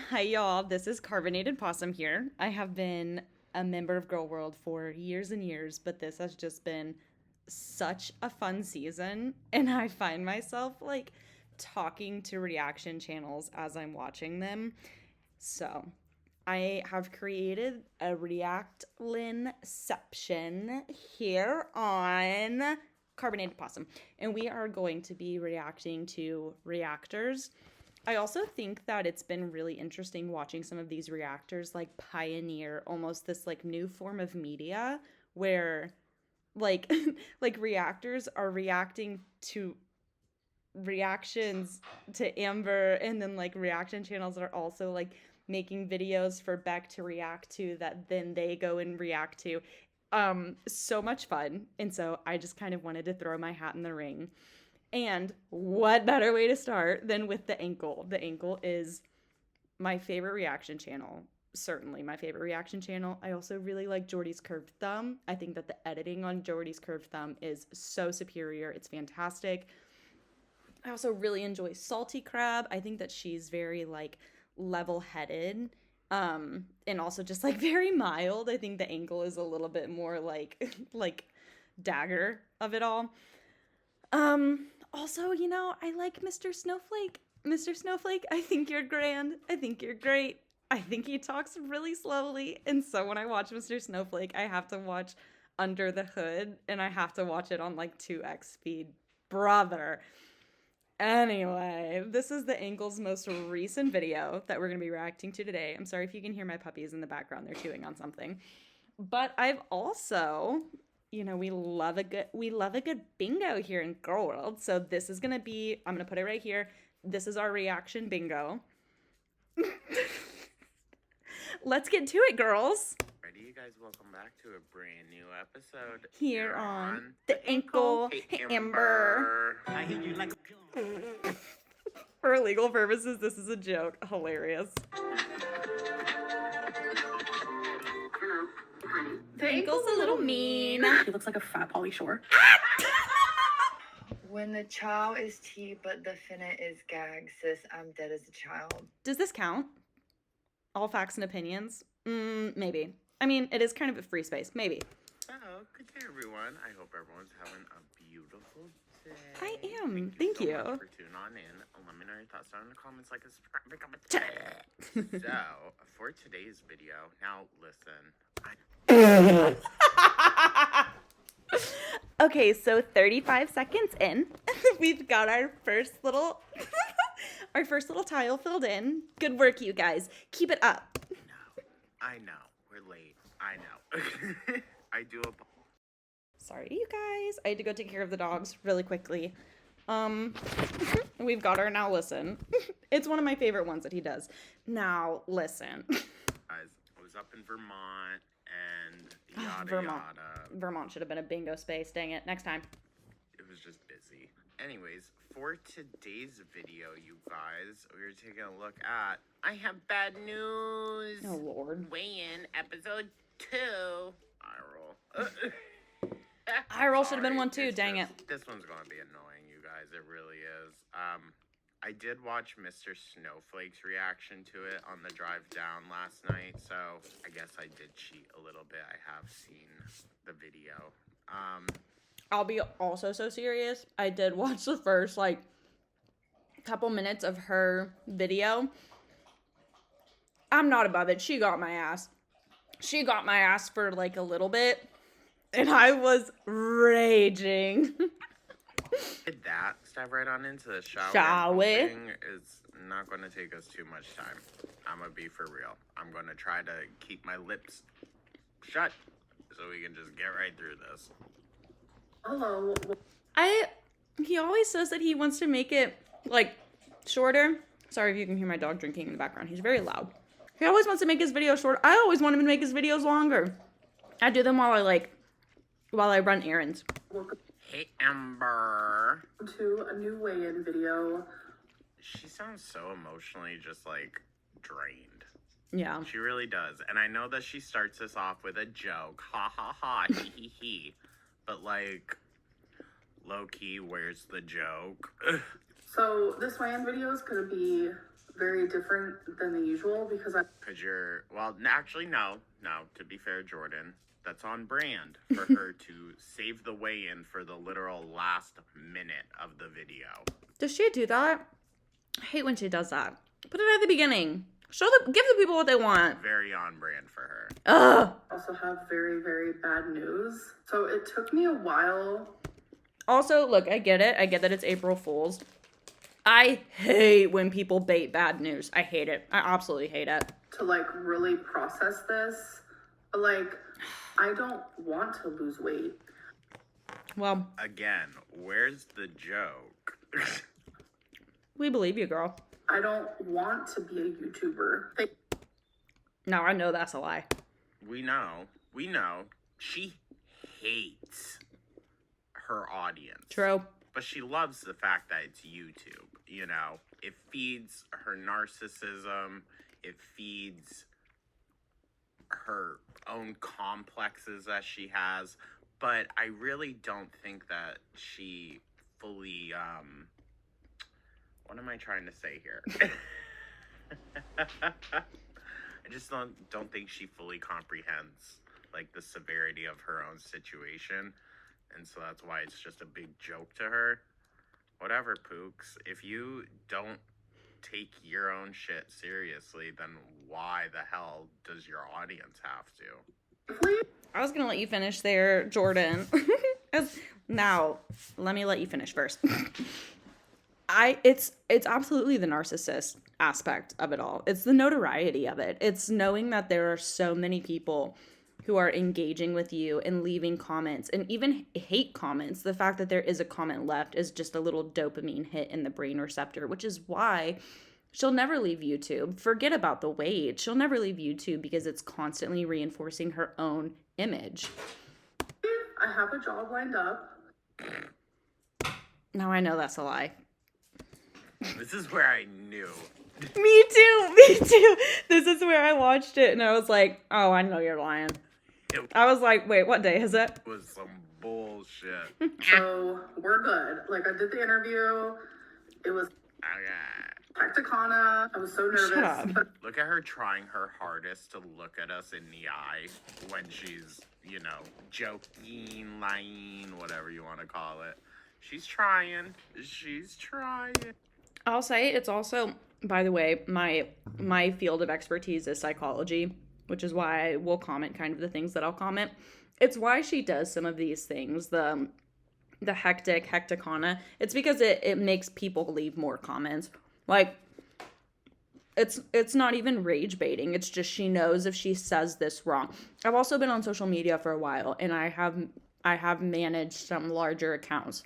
Hi, y'all. This is Carbonated Possum here. I have been a member of Girl World for years and years, but this has just been such a fun season. And I find myself like talking to reaction channels as I'm watching them. So I have created a React-Lynn-Ception here on Carbonated Possum. And we are going to be reacting to reactors. I also think that it's been really interesting watching some of these reactors like pioneer almost this like new form of media where like like reactors are reacting to reactions to Amber, and then like reaction channels are also like making videos for Beck to react to that then they go and react to. So much fun. And so I just kind of wanted to throw my hat in the ring. And what better way to start than with the ankle? The ankle is my favorite reaction channel. Certainly my favorite reaction channel. I also really like Jordy's curved thumb. I think that the editing on Jordy's curved thumb is so superior. It's fantastic. I also really enjoy Salty Crab. I think that she's very like level-headed, and also just like very mild. I think the ankle is a little bit more like like dagger of it all. Also, I like Mr. Snowflake. Mr. Snowflake, I think you're grand. I think you're great. I think he talks really slowly. And so when I watch Mr. Snowflake, I have to watch Under the Hood and I have to watch it on like 2x speed. Brother. Anyway, this is the Ankle's most recent video that we're going to be reacting to today. I'm sorry if you can hear my puppies in the background. They're chewing on something. But I've also, we love a good bingo here in Girl World. So this is gonna be, I'm gonna put it right here. This is our reaction bingo. Let's get to it, girls. Ready, you guys? Welcome back to a brand new episode here on the Ankle Amber. I hit you like a For legal purposes, this is a joke. Hilarious. The ankle's a little mean. He looks like a fat Pauly Shore. When the chow is tea, but the finna is gag, sis, I'm dead as a child. Does this count? All facts and opinions? Maybe. I mean, it is kind of a free space. Maybe. Hello, good day, everyone. I hope everyone's having a beautiful day. I am. Thank Thank you. you. So much for tuning on in. Let me know your thoughts down in the comments, like and subscribe, become a So, for today's video, now listen. Okay, so 35 seconds in, we've got our first little tile filled in. Good work, you guys. Keep it up. No, I know. We're late. I know. I do apologize. Sorry, you guys. I had to go take care of the dogs really quickly. We've got our now listen. It's one of my favorite ones that he does. Now listen. I was up in Vermont and yada Vermont. yada. Vermont should have been a bingo space. Dang it. Next time. It was just busy. Anyways, for today's video, you guys, we're taking a look at I have bad news. Oh, Lord. Weigh in episode 2. Eye roll. Eye roll should have been Sorry, one too. it's Dang it. This one's gonna be annoying, you guys. It really is. I did watch Mr. Snowflake's reaction to it on the drive down last night, so I guess I did cheat a little bit. I have seen the video. I'll be also so serious. I did watch the first like couple minutes of her video. I'm not above it. She got my ass. She got my ass for like a little bit, and I was raging. Did that. Step right on into the shower. Shall we? It's not going to take us too much time. I'm going to be for real. I'm going to try to keep my lips shut so we can just get right through this. Hello. He always says that he wants to make it like shorter. Sorry if you can hear my dog drinking in the background. He's very loud. He always wants to make his videos short. I always want him to make his videos longer. I do them while I run errands. Hey, Amber. To a new weigh-in video. She sounds so emotionally just like drained. Yeah. She really does. And I know that she starts this off with a joke. Ha ha ha, he he he. But like, low key, where's the joke? So this weigh-in video is gonna be very different than the usual because Because actually, no. To be fair, Jordan, that's on brand for her to save the weigh-in for the literal last minute of the video. Does she do that? I hate when she does that. Put it at the beginning. Give the people what they want. Very on brand for her. Ugh. also have very, very bad news. So it took me a while. Also, look, I get it. I get that it's April Fool's. I hate when people bait bad news. I hate it. I absolutely hate it. To like really process this. But like, I don't want to lose weight. Well, Again, where's the joke? we believe you, girl. I don't want to be a YouTuber. No, I know that's a lie. We know. She hates her audience. True. But she loves the fact that it's YouTube. You know, it feeds her narcissism. It feeds her own complexes that she has. But I really don't think that she fully, what am I trying to say here? I just don't think she fully comprehends, like, the severity of her own situation. And so that's why it's just a big joke to her. Whatever, Pooks. If you don't take your own shit seriously, then why the hell does your audience have to? I was gonna let you finish there, Jordan. Now, let me let you finish first. It's absolutely the narcissist aspect of it all. It's the notoriety of it. It's knowing that there are so many people who are engaging with you and leaving comments and even hate comments. The fact that there is a comment left is just a little dopamine hit in the brain receptor, which is why she'll never leave YouTube. Forget about the weight. She'll never leave YouTube because it's constantly reinforcing her own image. I have a job lined up. Now I know that's a lie. This is where I knew. Me too. This is where I watched it and I was like, oh, I know you're lying. I was like, wait, what day is it? It was some bullshit. So we're good. Like, I did the interview. It was Tacticana. I was so nervous. Shut up. But Look at her trying her hardest to look at us in the eye when she's, you know, joking, lying, whatever you want to call it. She's trying. I'll say it's also, by the way, my field of expertise is psychology, which is why I will comment kind of the things that I'll comment. It's why she does some of these things, the hecticana. It's because it makes people leave more comments. Like, it's not even rage baiting. It's just she knows if she says this wrong. I've also been on social media for a while, and I have managed some larger accounts.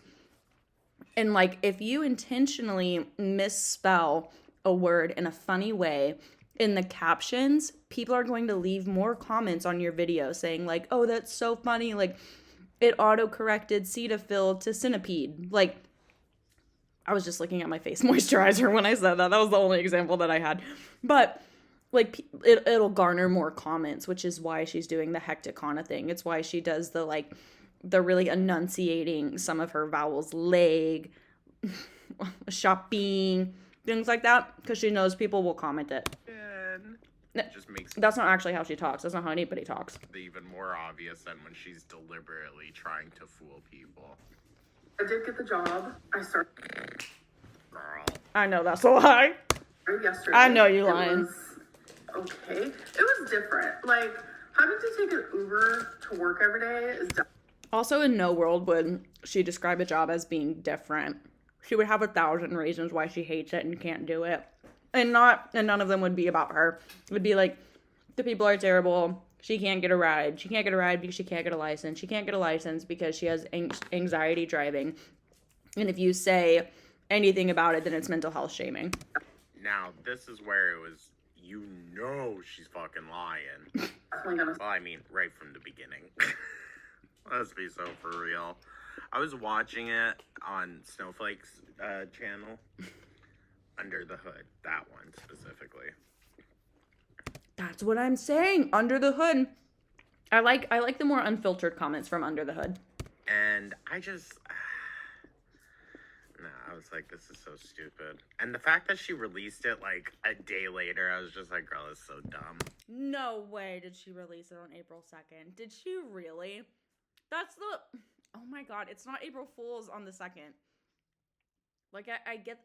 And, like, if you intentionally misspell a word in a funny way in the captions, people are going to leave more comments on your video saying, like, oh, that's so funny. Like, it auto-corrected Cetaphil to centipede. Like, I was just looking at my face moisturizer when I said that. That was the only example that I had. But, like, it'll garner more comments, which is why she's doing the hecticana thing. It's why she does the really enunciating some of her vowels, leg, shopping, things like that, because she knows people will comment it. It just makes That's not actually how she talks. That's not how anybody talks. it even more obvious than when she's deliberately trying to fool people. I did get the job. I started Girl. I know that's a lie. yesterday. I know you lying. It was okay. It was different. Like, having to take an Uber to work every day is Also, in no world would she describe a job as being different. She would have 1,000 reasons why she hates it and can't do it. And none of them would be about her. It would be like, the people are terrible. She can't get a ride. She can't get a ride because she can't get a license. She can't get a license because she has anxiety driving. And if you say anything about it, then it's mental health shaming. Now, this is where it was, you know she's fucking lying. Well, I mean, right from the beginning. Let's be so for real. I was watching it on Snowflake's channel. Under the Hood. That one specifically. That's what I'm saying. Under the Hood. I like the more unfiltered comments from Under the Hood. And I just... was like, this is so stupid. And the fact that she released it like a day later, I was just like, girl, it's so dumb. No way did she release it on April 2nd. Did she really? That's the... Oh my god, it's not April Fool's on the 2nd. Like, I get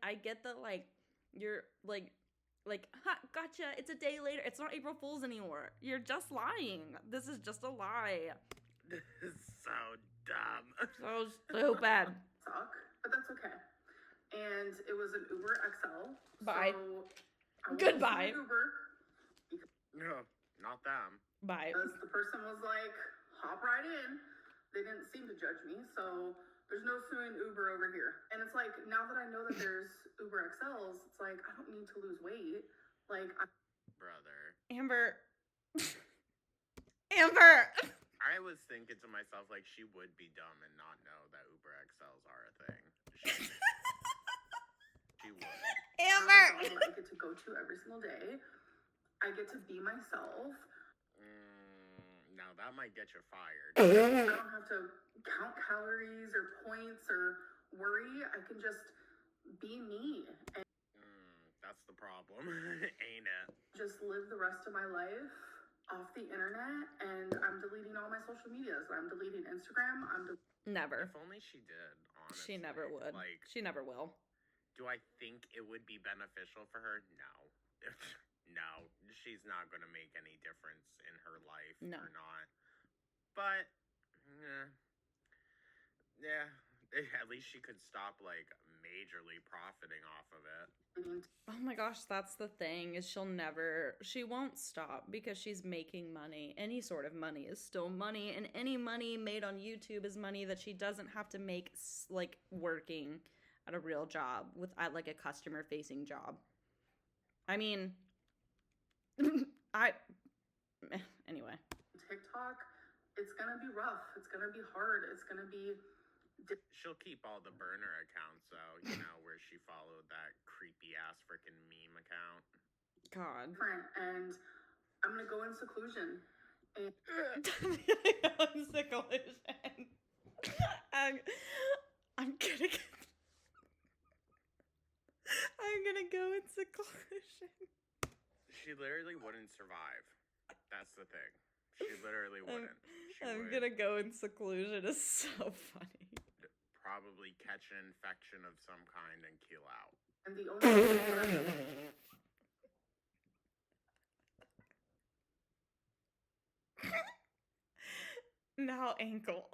that, like, you're, like, ha, gotcha, it's a day later. It's not April Fool's anymore. You're just lying. This is just a lie. This is so dumb. So stupid. Suck, but that's okay. And it was an Uber XL. Bye. So I went Goodbye. to Uber No, not them. Bye. because the person was like, hop right in. They didn't seem to judge me, so there's no suing Uber over here. And it's like, now that I know that there's Uber XLs, it's like, I don't need to lose weight. Like, Brother. Amber. Amber! I was thinking to myself, like, she would be dumb and not know that Uber XLs are a thing. She would. Amber! I get to go to every single day. I get to be myself. Now that might get you fired. I don't have to count calories or points or worry. I can just be me and That's the problem, ain't it? just live the rest of my life off the internet. And I'm deleting all my social medias. I'm deleting Instagram. Never. If only she did, honestly. She never would. Like, She never will. do I think it would be beneficial for her? No. No. She's not going to make any difference in her life No. or not. But, yeah. At least she could stop, like, majorly profiting off of it. Oh my gosh, that's the thing, is she won't stop because she's making money. Any sort of money is still money, and any money made on YouTube is money that she doesn't have to make, like, working at a real job, like a customer-facing job. I mean, anyway. TikTok, it's gonna be rough. It's gonna be hard. It's gonna be She'll keep all the burner accounts, though, you know, where she followed that creepy-ass freaking meme account. God. different. And I'm gonna go in seclusion. And Seclusion. I'm gonna go in seclusion. She literally wouldn't survive. That's the thing. She literally wouldn't. I'm gonna go in seclusion. It's so funny. Probably catch an infection of some kind and kill out. and the only Now ankle.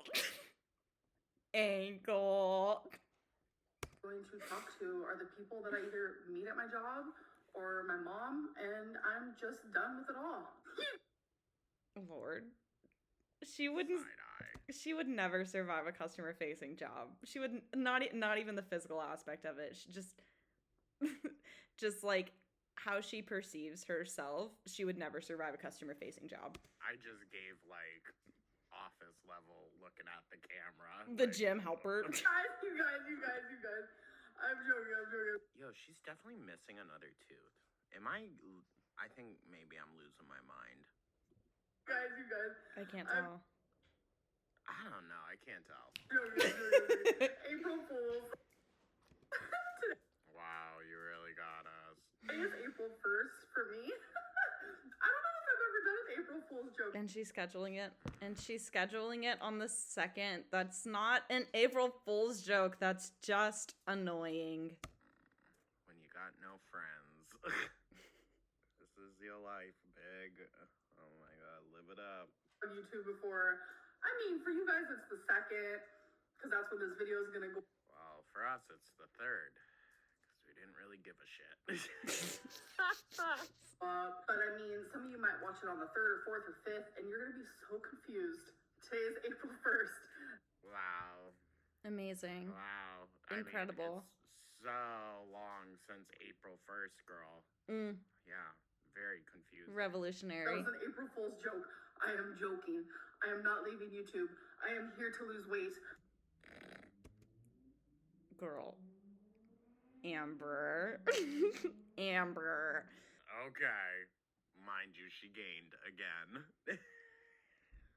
Ankle. going to talk to are the people that I either meet at my job or my mom, and I'm just done with it all. Lord. She wouldn't. Side-eye. She would never survive a customer-facing job. She would not even the physical aspect of it. She just like how she perceives herself. She would never survive a customer-facing job. I just gave, like, office level looking at the camera. The like, gym helper. You guys. I'm joking. Yo, she's definitely missing another tooth. I think maybe I'm losing my mind. You guys. I can't tell. I don't know. I can't tell. Joking. April Fool's. Wow, you really got us. Today is April 1st for me. I don't know if I've ever done an April Fool's joke. And she's scheduling it on the 2nd. That's not an April Fool's joke. That's just annoying. When you got no friends. This is your life, big. Oh my god, live it up. On YouTube before. I mean, for you guys, it's the 2nd, because that's when this video is gonna go. Well, for us, it's the 3rd. Because we didn't really give a shit. But I mean, some of you might watch it on the 3rd or 4th or 5th, and you're gonna be so confused. Today is April 1st. Wow. Amazing. Wow. Incredible. I mean, it's so long since April 1st, girl. Yeah, very confusing. That Revolutionary. was an April Fool's joke. I am joking. I am not leaving YouTube. I am here to lose weight. Girl. Amber. Amber. Okay. Mind you, she gained again.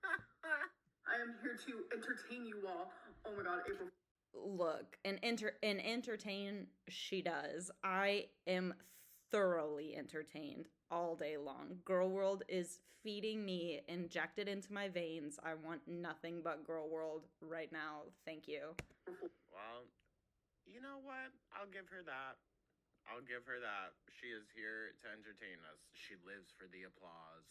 I am here to entertain you all. Oh my god, April. look, and entertain she does. I am thoroughly entertained all day long. Girl World is feeding me, injected into my veins. I want nothing but Girl World right now. Thank you. Well, you know what? I'll give her that. I'll give her that. She is here to entertain us. She lives for the applause.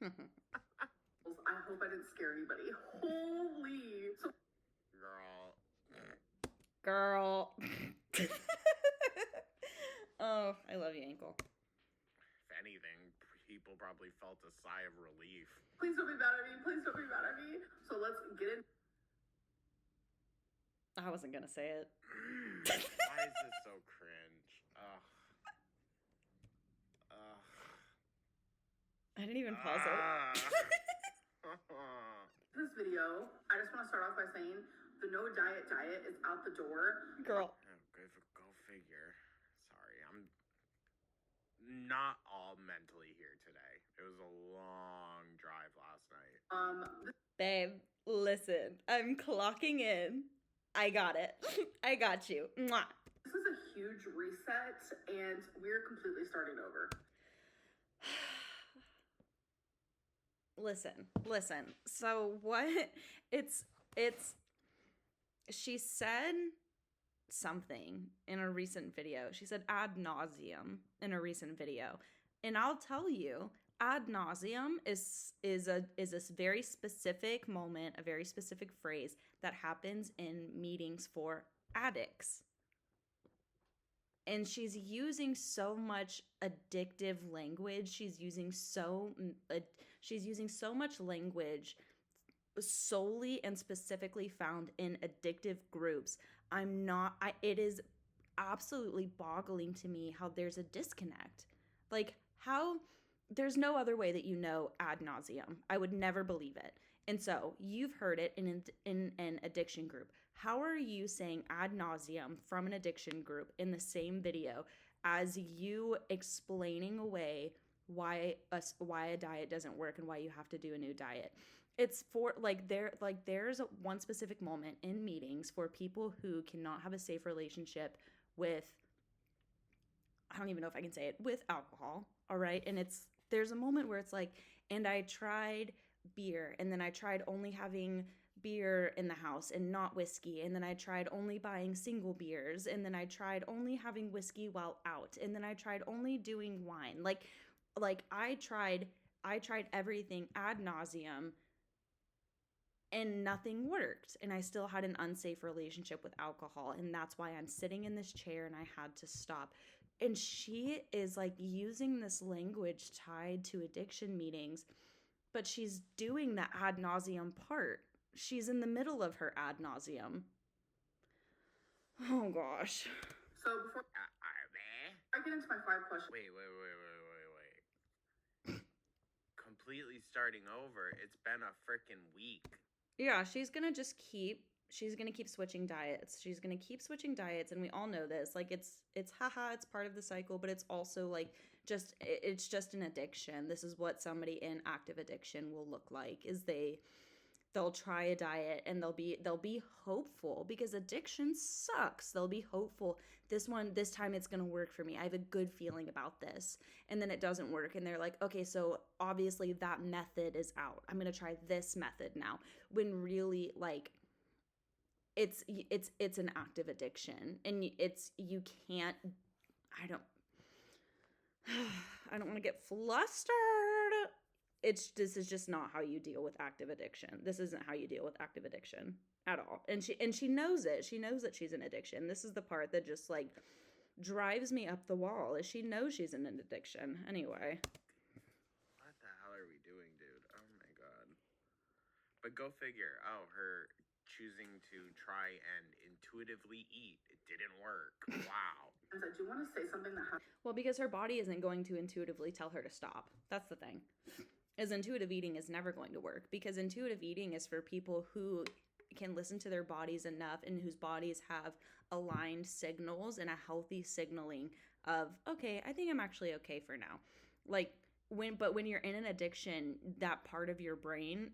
I hope I didn't scare anybody. Holy. So Girl. Oh, I love you, Ankle. If anything, people probably felt a sigh of relief. please don't be mad at me. Please don't be mad at me. So let's get in. I wasn't gonna say it. Why is this so cringe? Ugh. Ugh. I didn't even pause it. This video, I just want to start off by saying the no diet is out the door. Girl. Go figure. Sorry, I'm not all mentally here today. It was a long drive last night. Babe, listen. I'm clocking in. I got it. I got you. Mwah. This is a huge reset, and we're completely starting over. Listen. So what she said something in a recent video. She said ad nauseum in a recent video. And I'll tell you, ad nauseum is a very specific moment, a very specific phrase that happens in meetings for addicts. And she's using so much addictive language. She's using so much language solely and specifically found in addictive groups. It is absolutely boggling to me how there's a disconnect. Like, how there's no other way that you know ad nauseum. I would never believe it. And so you've heard it in an addiction group. How are you saying ad nauseum from an addiction group in the same video as you explaining away why a diet doesn't work and why you have to do a new diet? It's for there's one specific moment in meetings for people who cannot have a safe relationship with, I don't even know if I can say it, with alcohol, all right? And there's a moment where it's like, and I tried beer, and then I tried only having beer in the house and not whiskey, and then I tried only buying single beers, and then I tried only having whiskey while out, and then I tried only doing wine. Like I tried everything ad nauseum, and nothing worked, and I still had an unsafe relationship with alcohol, and that's why I'm sitting in this chair and I had to stop. And she is like using this language tied to addiction meetings, but she's doing the ad nauseum part. She's in the middle of her ad nauseum. Oh gosh. So before I get into my 5 questions. Wait. Completely starting over. It's been a freaking week. Yeah, she's gonna keep switching diets. She's gonna keep switching diets, and we all know this. Like it's haha, it's part of the cycle, but it's also like it's just an addiction. This is what somebody in active addiction will look like. Is they'll try a diet and they'll be hopeful because addiction sucks. They'll be hopeful. This time it's going to work for me. I have a good feeling about this. And then it doesn't work. And they're like, okay, so obviously that method is out. I'm going to try this method now. When really like it's an active addiction, and you can't, I don't want to get flustered. This is just not how you deal with active addiction. This isn't how you deal with active addiction at all. And she knows it. She knows that she's in addiction. This is the part that just like drives me up the wall, is she knows she's in an addiction. Anyway. What the hell are we doing, dude? Oh my god. But go figure. Oh, her choosing to try and intuitively eat. It didn't work. Wow. I do want to say something that Well, because her body isn't going to intuitively tell her to stop. That's the thing. Is intuitive eating is never going to work, because intuitive eating is for people who can listen to their bodies enough and whose bodies have aligned signals and a healthy signaling of, okay, I think I'm actually okay for now. Like when you're in an addiction, that part of your brain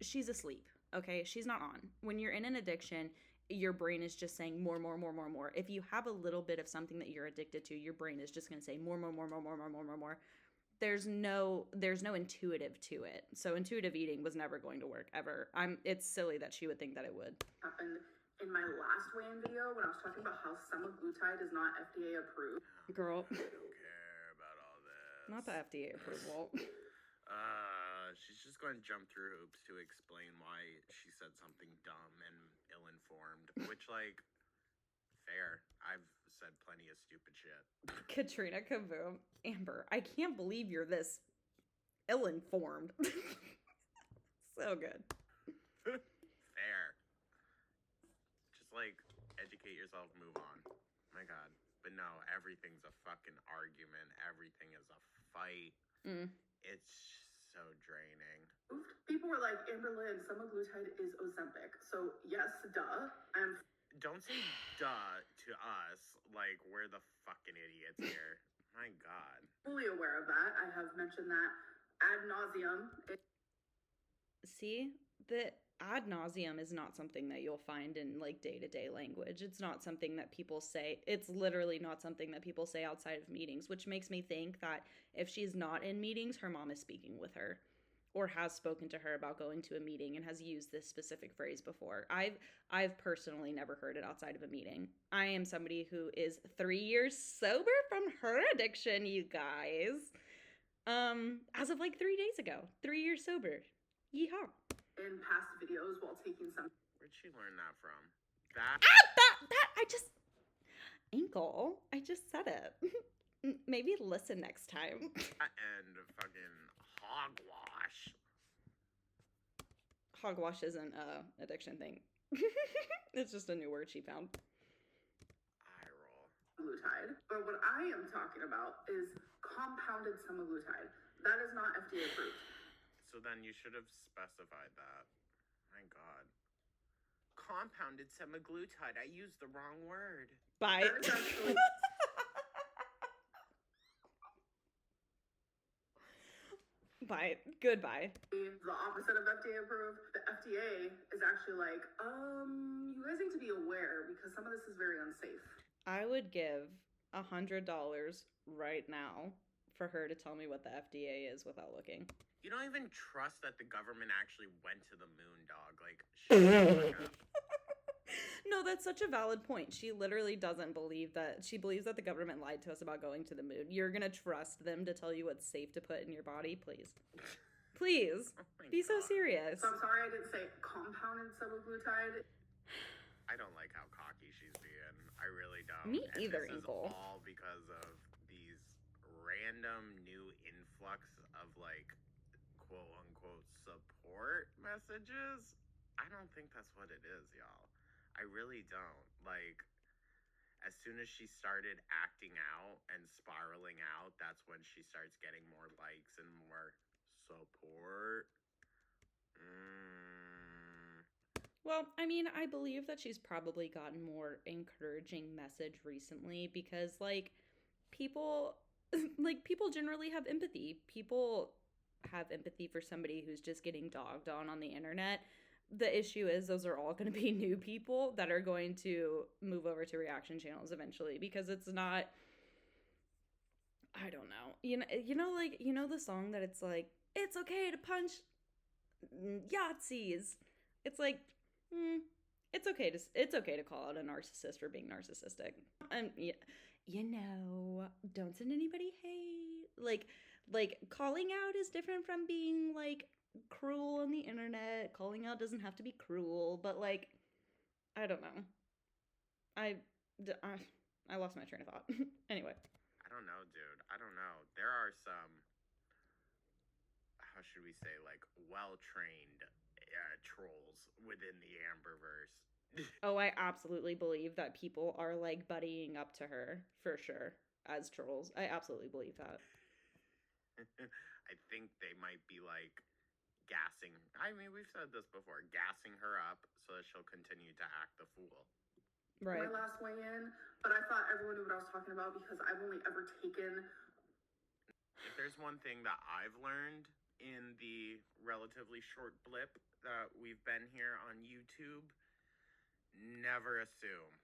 she's asleep. Okay, she's not on. When you're in an addiction, your brain is just saying more, more, more, more, more. If you have a little bit of something that you're addicted to, your brain is just going to say more, more, more, more, more, more, more, more, more. There's no intuitive to it. So intuitive eating was never going to work ever. It's silly that she would think that it would. Happened in my last weigh-in video when I was talking about how semaglutide is not FDA approved. Girl, I don't care about all this. not the FDA approval. She's just going to jump through hoops to explain why she said something dumb and ill-informed, which, like, fair. I've said plenty of stupid shit. Katrina Kaboom. Amber, I can't believe you're this ill-informed. So good. Fair. Just, like, educate yourself, move on. My God. But no, everything's a fucking argument. Everything is a fight. It's so draining. People were like, Amber Lynn, semaglutide is Ozempic. So yes, duh. Don't say duh to us like we're the fucking idiots here. My God. Fully aware of that. I have mentioned that ad nauseum. See, the ad nauseum is not something that you'll find in like day-to-day language. It's not something that people say. It's literally not something that people say outside of meetings, which makes me think that if she's not in meetings, her mom is speaking with her or has spoken to her about going to a meeting and has used this specific phrase before. I've personally never heard it outside of a meeting. I am somebody who is 3 years sober from her addiction, you guys. As of like 3 days ago. 3 years sober. Yeehaw. In past videos while taking some. Where'd she learn that from? That? I just... Ankle. I just said it. Maybe listen next time. And fucking hogwash. Hogwash isn't a addiction thing. It's just a new word she found. Eye roll. Semaglutide. But what I am talking about is compounded semaglutide. That is not FDA approved. So then you should have specified that. My God. Compounded semaglutide. I used the wrong word. Bye. That is actually Bye. Goodbye. the opposite of FDA approved. The FDA is actually like, you guys need to be aware because some of this is very unsafe. I would give $100 right now for her to tell me what the FDA is without looking. You don't even trust that the government actually went to the moon, dog. Like, shut the fuck up. No, that's such a valid point. She literally doesn't believe that. She believes that the government lied to us about going to the moon. You're gonna trust them to tell you what's safe to put in your body? Please. Please. Oh my Be so God. serious. So I'm sorry I didn't say compounded semaglutide. I don't like how cocky she's being. I really don't. Me And either, this is Inkle. all because of these random new influx of like quote unquote support messages. I don't think that's what it is, y'all. I really don't. Like, as soon as she started acting out and spiraling out, that's when she starts getting more likes and more support. Well, I mean, I believe that she's probably gotten more encouraging message recently because, like, people generally have empathy. People have empathy for somebody who's just getting dogged on the internet. The issue is those are all going to be new people that are going to move over to reaction channels eventually because it's not, I don't know. You know the song that it's like, it's okay to punch Yahtzees. It's like, it's okay to call out a narcissist for being narcissistic. And don't send anybody hate. Like calling out is different from being like cruel on the internet. Calling out doesn't have to be cruel, but like, I don't know. I lost my train of thought. Anyway. I don't know, dude. I don't know. There are some, how should we say, like, well-trained trolls within the Amberverse. Oh, I absolutely believe that people are like buddying up to her for sure as trolls. I absolutely believe that. I think they might be like gassing. I mean, we've said this before, gassing her up so that she'll continue to act the fool. Right. My last weigh-in, but I thought everyone knew what I was talking about because I've only ever taken. If there's one thing that I've learned in the relatively short blip that we've been here on YouTube, never assume.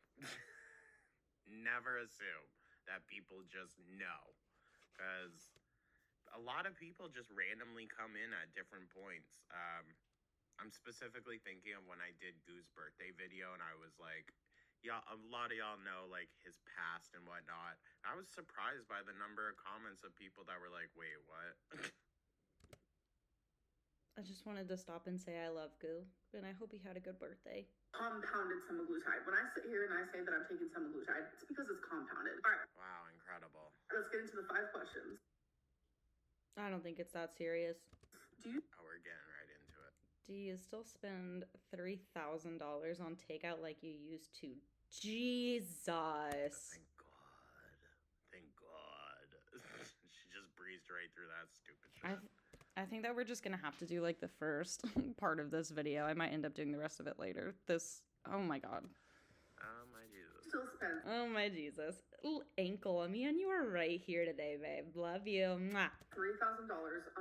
Never assume that people just know. Because a lot of people just randomly come in at different points. I'm specifically thinking of when I did Goo's birthday video and I was like, yeah, a lot of y'all know like his past and whatnot. I was surprised by the number of comments of people that were like, wait, what? I just wanted to stop and say I love Goo, and I hope he had a good birthday. Compounded semaglutide. When I sit here and I say that I'm taking semaglutide, it's because it's compounded. All right, Wow, incredible. let's get into the 5 questions. I don't think it's that serious. Do you Oh, we're getting right into it. Do you still spend $3,000 on takeout like you used to? Jesus. Thank God. Thank God. She just breezed right through that stupid shit. I think that we're just gonna have to do like the first part of this video. I might end up doing the rest of it later. Oh my God. Oh my Jesus. still spend Oh my Jesus. Little ankle on me, and you are right here today, babe. Love you. Mwah. $3,000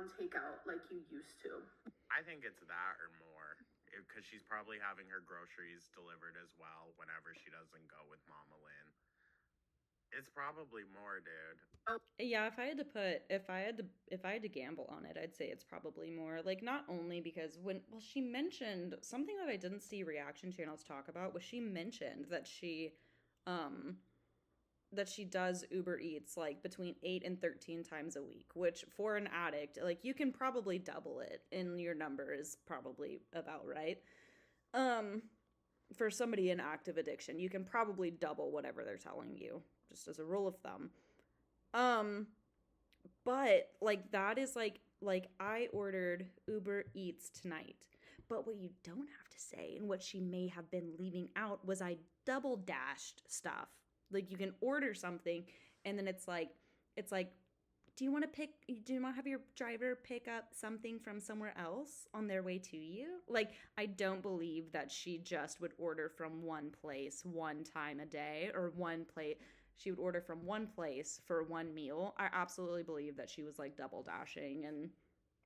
on takeout like you used to? I think it's that or more. Because she's probably having her groceries delivered as well whenever she doesn't go with Mama Lynn. It's probably more, dude. Yeah, if I had to gamble on it, I'd say it's probably more. Like, not only because she mentioned something that I didn't see reaction channels talk about, was she mentioned that she does Uber Eats like between 8 and 13 times a week, which for an addict, like, you can probably double it, and your number is probably about right. For somebody in active addiction, you can probably double whatever they're telling you, just as a rule of thumb. But like, that is like I ordered Uber Eats tonight. But what you don't have to say, and what she may have been leaving out, was I double dashed stuff. Like, you can order something and then it's like, do you want to have your driver pick up something from somewhere else on their way to you? Like, I don't believe that she just would order from one place one time a day, or she would order from one place for one meal. I absolutely believe that she was like double dashing, and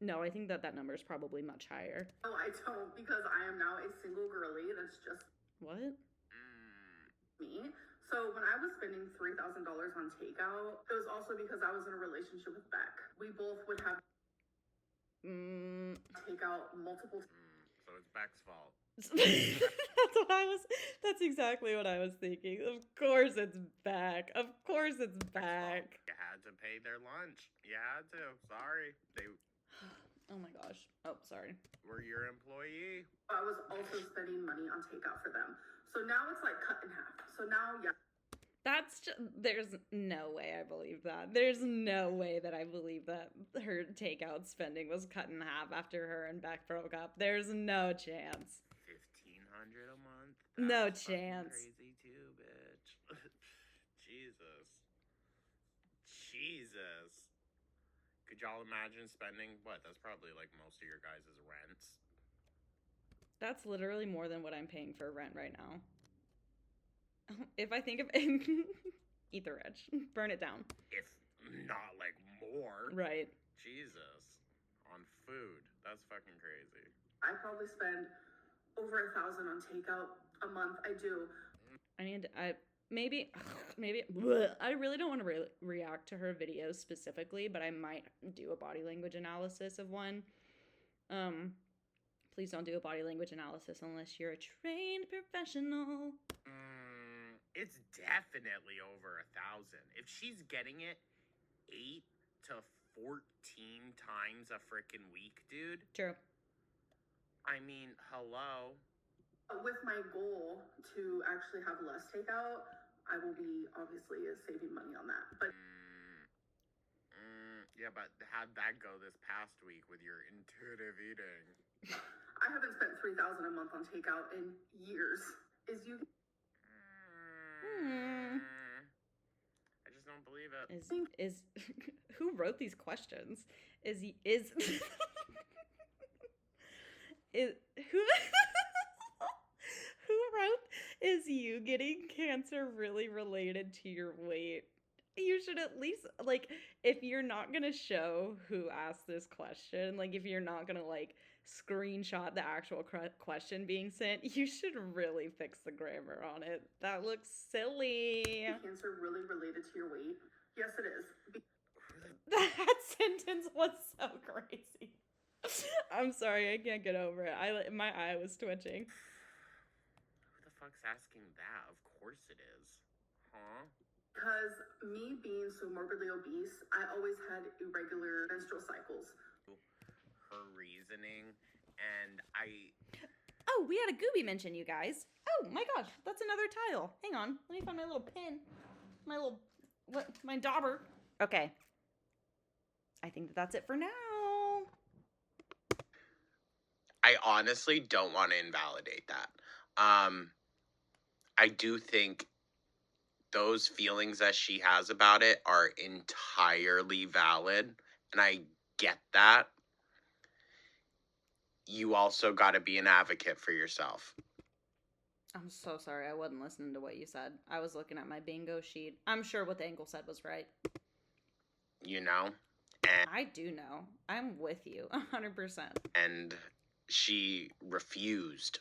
no, I think that number is probably much higher. No, I don't, because I am now a single girly that's just What? me. So when I was spending $3,000 on takeout, it was also because I was in a relationship with Beck. We both would have takeout multiple So it's Beck's fault. That's exactly what I was thinking. Of course it's back. Of course it's back. You had to pay their lunch. You had to. Sorry. They Oh my gosh. Oh, sorry. were your employee. I was also spending money on takeout for them. So now it's like cut in half. So now, yeah. There's no way I believe that. There's no way that I believe that her takeout spending was cut in half after her and Beck broke up. There's no chance. $1,500 a month. No That's fucking chance. Crazy too, bitch. Jesus. Could y'all imagine spending what? That's probably like most of your guys' rents. That's literally more than what I'm paying for rent right now. If I think of eat the rich, burn it down. If not like more. Right. Jesus. On food. That's fucking crazy. I probably spend over $1,000 on takeout a month. I do. Maybe bleh. I really don't want to react to her videos specifically, but I might do a body language analysis of one. Please don't do a body language analysis unless you're a trained professional. It's definitely over 1,000. If she's getting it 8 to 14 times a freaking week, dude. True. I mean, hello. With my goal to actually have less takeout, I will be obviously saving money on that. But Yeah, but how'd that go this past week with your intuitive eating? I haven't spent $3,000 a month on takeout in years. I just don't believe it. Is who wrote these questions? Is who who wrote, is you getting cancer really related to your weight? You should at least, like, if you're not gonna show who asked this question, like, if you're not gonna, like, screenshot the actual question being sent, you should really fix the grammar on it. That looks silly. Cancer really related to your weight? Yes, it is. That sentence was so crazy. I'm sorry, I can't get over it. My eye was twitching. Who the fuck's asking that? Of course it is. Huh? Because me being so morbidly obese, I always had irregular menstrual cycles. Her reasoning, and Oh, we had a Gooby mention, you guys. Oh my gosh, that's another tile. Hang on, let me find my little pin. My dauber. Okay. I think that's it for now. I honestly don't want to invalidate that. I do think those feelings that she has about it are entirely valid, and I get that. You also got to be an advocate for yourself. I'm so sorry, I wasn't listening to what you said. I was looking at my bingo sheet. I'm sure what the ankle said was right. You know? And I do know. I'm with you, 100%. And she refused,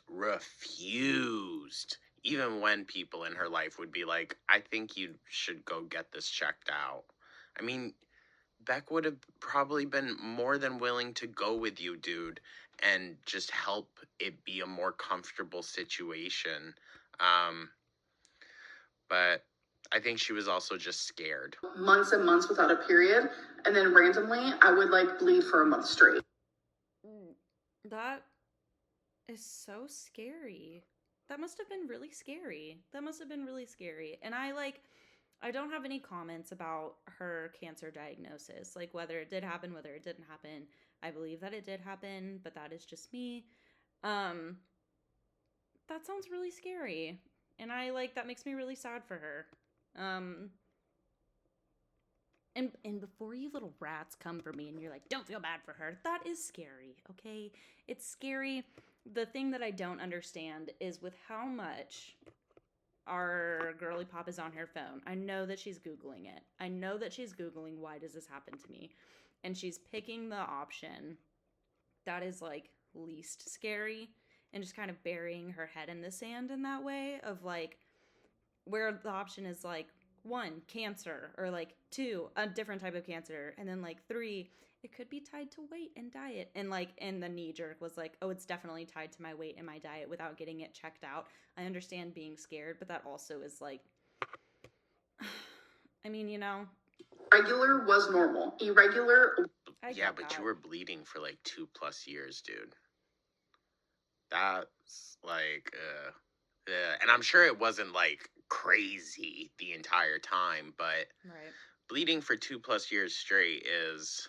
even when people in her life would be like, I think you should go get this checked out. I mean, Beck would have probably been more than willing to go with you, dude, and just help it be a more comfortable situation. But I think she was also just scared. Months and months without a period, and then randomly I would like bleed for a month straight. That is so scary. That must have been really scary. And I don't have any comments about her cancer diagnosis, like whether it did happen, whether it didn't happen. I believe that it did happen, but that is just me. That sounds really scary. And that makes me really sad for her. And before you little rats come for me and you're like, don't feel bad for her, that is scary, okay? It's scary. The thing that I don't understand is with how much our girly pop is on her phone. I know that she's Googling it. I know that she's Googling, why does this happen to me? And she's picking the option that is like least scary and just kind of burying her head in the sand in that way of like, where the option is like, 1, cancer, or like 2, a different type of cancer, and then like 3, it could be tied to weight and diet, and the knee jerk was like, oh, it's definitely tied to my weight and my diet without getting it checked out. I understand being scared, but that also is like, I mean, you know, Regular was normal. Irregular. Yeah, but you were bleeding for like 2+ years, dude. That's like, and I'm sure it wasn't like crazy the entire time, but right. Bleeding for 2+ years straight is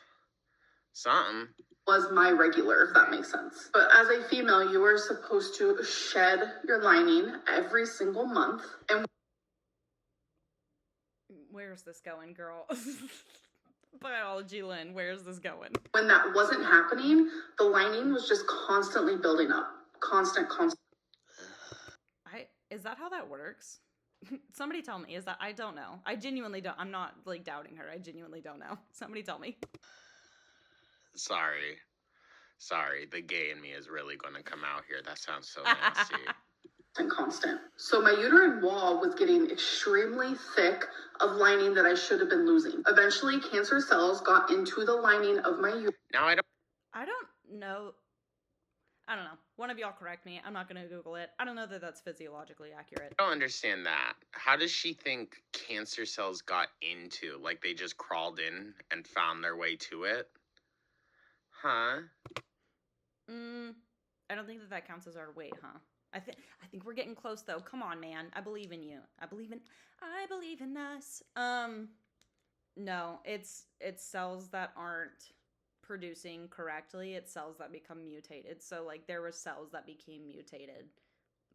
something. Was my regular, if that makes sense. But as a female, you are supposed to shed your lining every single month. And where's this going, girl? Biology, Lynn, where's this going? When that wasn't happening, the lining was just constantly building up. Constant. Is that how that works? Somebody tell me. Is that, I don't know. I genuinely don't. I'm not like doubting her. I genuinely don't know. Somebody tell me. Sorry. The gay in me is really going to come out here. That sounds so nasty. And constant. So my uterine wall was getting extremely thick of lining that I should have been losing. Eventually, cancer cells got into the lining of my uterus. Now I don't know. I don't know. One of y'all correct me. I'm not going to Google it. I don't know that that's physiologically accurate. I don't understand that. How does she think cancer cells got into? Like they just crawled in and found their way to it? Huh? I don't think that counts as our weight, huh? I think we're getting close though. Come on, man. I believe in you. I believe in us. No, it's cells that aren't producing correctly. It's cells that become mutated. So like there were cells that became mutated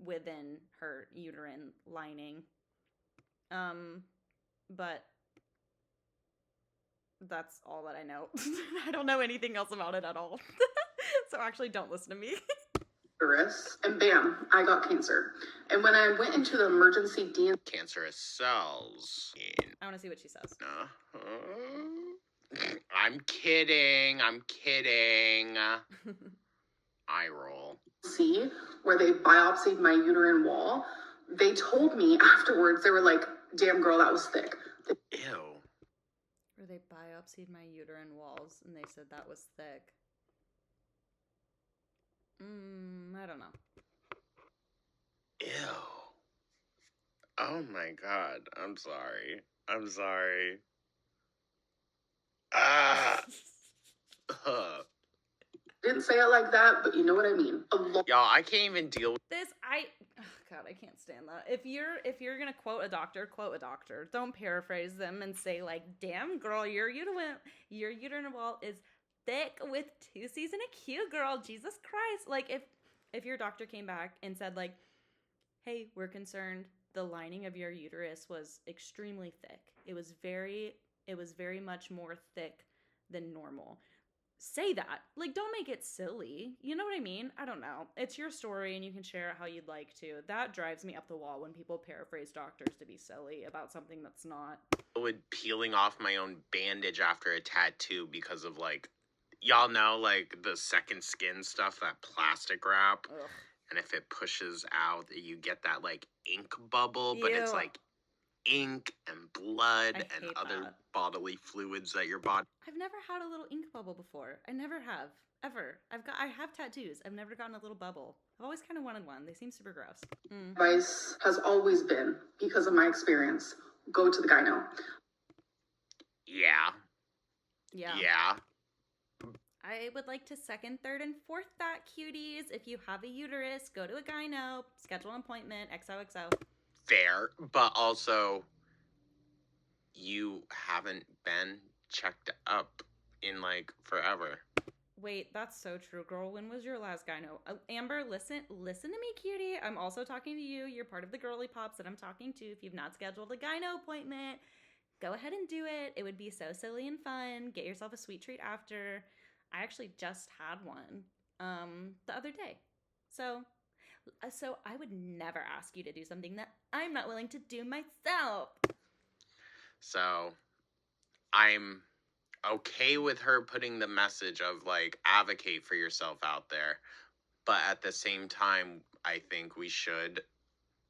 within her uterine lining. But that's all that I know. I don't know anything else about it at all. So actually don't listen to me. uterus, and bam, I got cancer. And when I went into the emergency DNA Cancerous cells. I want to see what she says. I'm kidding. Eye roll. where they biopsied my uterine wall, they told me afterwards, they were like, damn girl, that was thick. Ew. Where they biopsied my uterine walls and they said that was thick. I don't know. Ew. Oh my god. I'm sorry. Ah. Didn't say it like that, but you know what I mean. Y'all, I can't even deal with This, God, I can't stand that. If you're gonna quote a doctor, quote a doctor. Don't paraphrase them and say like, "Damn girl, your uterine wall is thick with 2 C's and a Q, girl. Jesus Christ!" Like if your doctor came back and said like, "Hey, we're concerned. The lining of your uterus was extremely thick. It was very much more thick than normal." Say that. Like, don't make it silly. You know what I mean? I don't know. It's your story and you can share it how you'd like to. That drives me up the wall when people paraphrase doctors to be silly about something that's not. with peeling off my own bandage after a tattoo because of like, y'all know like the second skin stuff, that plastic wrap. Ugh. And if it pushes out, you get that like ink bubble, but it's Ew. like ink and blood I and hate other that. bodily fluids that your body. I've never had a little ink bubble before. I never have. Ever. I have tattoos. I've never gotten a little bubble. I've always kind of wanted one. They seem super gross. Advice has always been, because of my experience, go to the gyno. Yeah. I would like to second, third, and fourth that, cuties. If you have a uterus, go to a gyno, schedule an appointment, XOXO. Fair, but also you haven't been checked up in like forever. Wait, that's so true, girl. When was your last gyno? Amber, listen to me, cutie. I'm also talking to you. You're part of the girly pops that I'm talking to. If you've not scheduled a gyno appointment, go ahead and do it. It would be so silly and fun. Get yourself a sweet treat after. I actually just had one the other day. So I would never ask you to do something that I'm not willing to do myself. So I'm okay with her putting the message of like advocate for yourself out there, but at the same time I think we should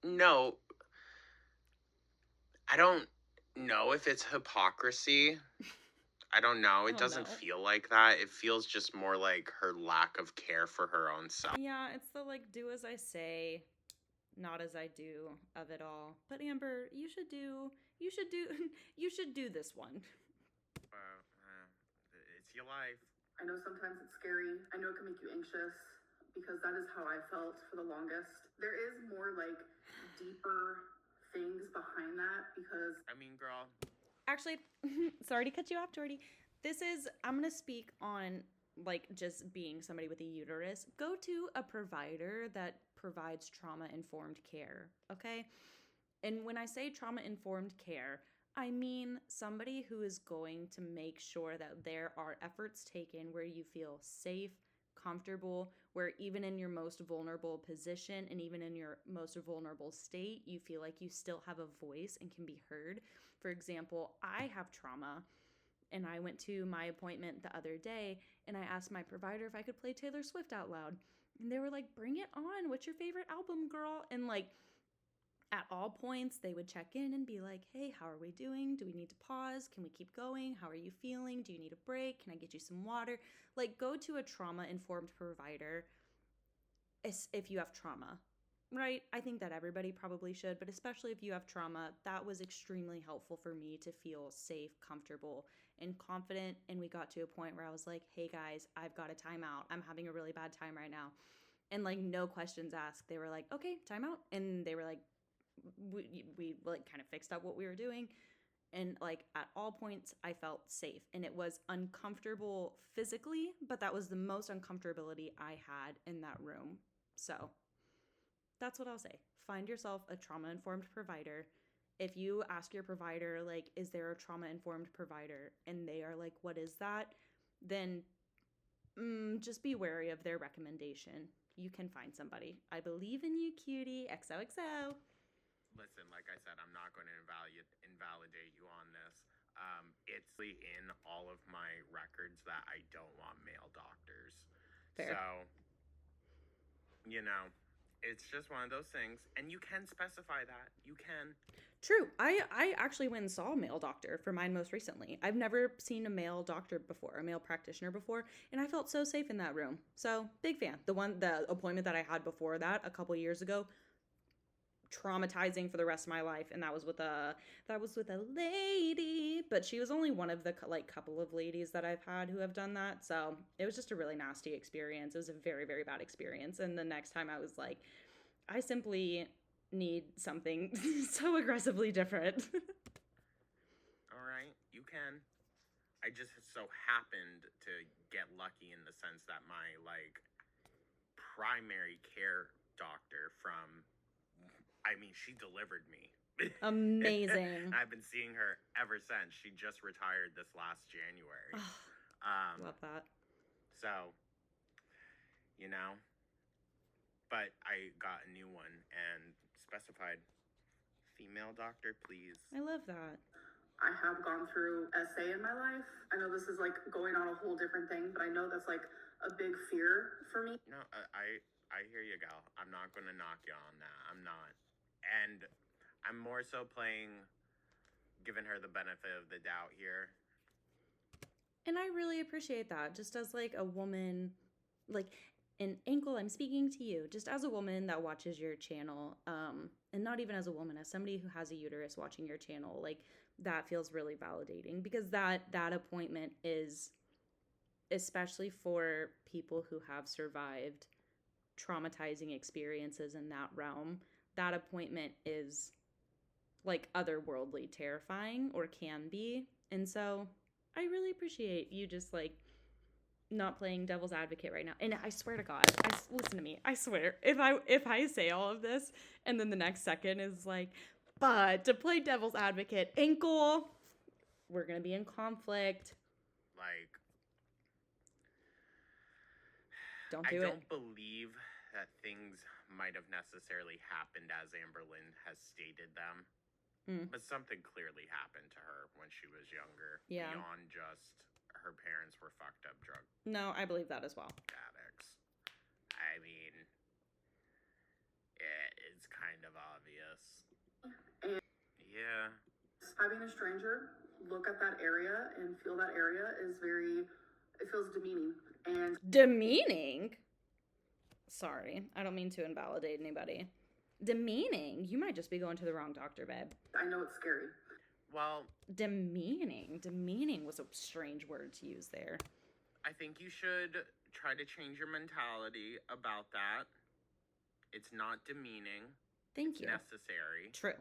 know. I don't know if it's hypocrisy. I don't know. It doesn't feel like that. It feels just more like her lack of care for her own self. Yeah, it's the like do as I say, not as I do of it all. But Amber, you should do this one. It's your life. I know sometimes it's scary. I know it can make you anxious, because that is how I felt for the longest. There is more like deeper things behind that, because I mean, girl. Actually, sorry to cut you off, Jordy. I'm going to speak on like just being somebody with a uterus. Go to a provider that provides trauma-informed care, okay? And when I say trauma-informed care, I mean somebody who is going to make sure that there are efforts taken where you feel safe, comfortable, where even in your most vulnerable position and even in your most vulnerable state, you feel like you still have a voice and can be heard. For example, I have trauma, and I went to my appointment the other day, and I asked my provider if I could play Taylor Swift out loud. And they were like, bring it on. What's your favorite album, girl? And like, at all points, they would check in and be like, hey, how are we doing? Do we need to pause? Can we keep going? How are you feeling? Do you need a break? Can I get you some water? Like, go to a trauma-informed provider if you have trauma. Right? I think that everybody probably should, but especially if you have trauma, that was extremely helpful for me to feel safe, comfortable, and confident. And we got to a point where I was like, hey guys, I've got a timeout. I'm having a really bad time right now. And like, no questions asked. They were like, okay, timeout. And they were like, we like kind of fixed up what we were doing. And like at all points, I felt safe. And it was uncomfortable physically, but that was the most uncomfortability I had in that room. So that's what I'll say. Find yourself a trauma-informed provider. If you ask your provider, like, is there a trauma-informed provider? And they are like, what is that? Then just be wary of their recommendation. You can find somebody. I believe in you, cutie. XOXO. Listen, like I said, I'm not going to invalidate you on this. It's in all of my records that I don't want male doctors. Fair. So, you know, it's just one of those things. And you can specify that. You can. True. I actually went and saw a male doctor for mine most recently. I've never seen a male doctor before, a male practitioner before, and I felt so safe in that room. So, big fan. The appointment that I had before that a couple years ago, traumatizing for the rest of my life, and that was with a lady, but she was only one of the like couple of ladies that I've had who have done that. So, it was just a really nasty experience. It was a very, very bad experience. And the next time I was like, I simply need something so aggressively different. All right, you can. I just so happened to get lucky in the sense that my like primary care doctor she delivered me. Amazing. I've been seeing her ever since. She just retired this last January. Love that. So, you know, but I got a new one and specified female doctor, please. I love that. I have gone through SA in my life. I know this is like going on a whole different thing, but I know that's like a big fear for me. No, I hear you, gal. I'm not going to knock you on that. I'm not. And I'm more so giving her the benefit of the doubt here. And I really appreciate that. Just as like a woman, like an ankle, I'm speaking to you. Just as a woman that watches your channel, and not even as a woman, as somebody who has a uterus watching your channel, like that feels really validating, because that appointment is, especially for people who have survived traumatizing experiences in that realm, that appointment is like otherworldly terrifying, or can be. And so I really appreciate you just like not playing devil's advocate right now. And I swear to God, listen to me. I swear, if I say all of this and then the next second is like, but to play devil's advocate, ankle, we're gonna be in conflict. Like, Don't do I it. don't believe that things might have necessarily happened as Amber Lynn has stated them. But something clearly happened to her when she was younger. Yeah. Beyond just her parents were fucked up drug No, I believe that as well. addicts. I mean, it's kind of obvious. And Yeah. having a stranger look at that area and feel that area is it feels demeaning. And Demeaning? Sorry, I don't mean to invalidate anybody. Demeaning? You might just be going to the wrong doctor, babe. I know it's scary. Well, Demeaning. Demeaning was a strange word to use there. I think you should try to change your mentality about that. It's not demeaning. Thank you. Necessary. True.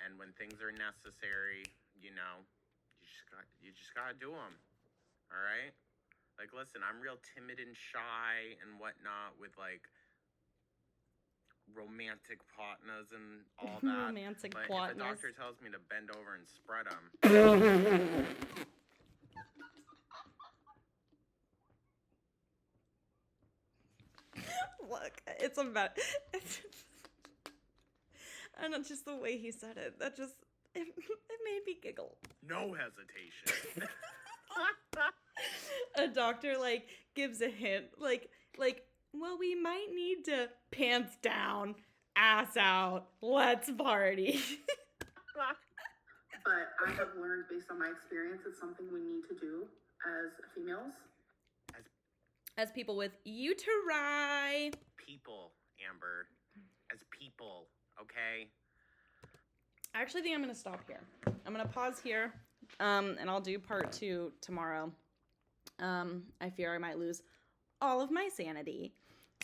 And when things are necessary, you know, you just gotta do them. All right. Like, listen, I'm real timid and shy and whatnot with like romantic partners and all that. Romantic but partners. If a doctor tells me to bend over and spread them, Look, it's about. And it's just the way he said it. That just it made me giggle. no hesitation. A doctor like gives a hint, like, well, we might need to pants down, ass out, let's party. But I have learned based on my experience, it's something we need to do as females. As people with uteri. People, Amber, as people, okay? I actually think I'm going to stop here. I'm going to pause here, and I'll do part 2 tomorrow. I fear I might lose all of my sanity.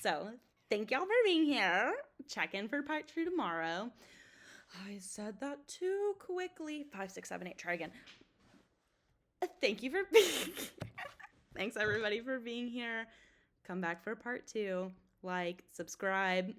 So, thank y'all for being here. Check in for part 2 tomorrow. I said that too quickly. 5, 6, 7, 8. Try again. Thank you for being here. Thanks, everybody, for being here. Come back for part 2. Like, subscribe.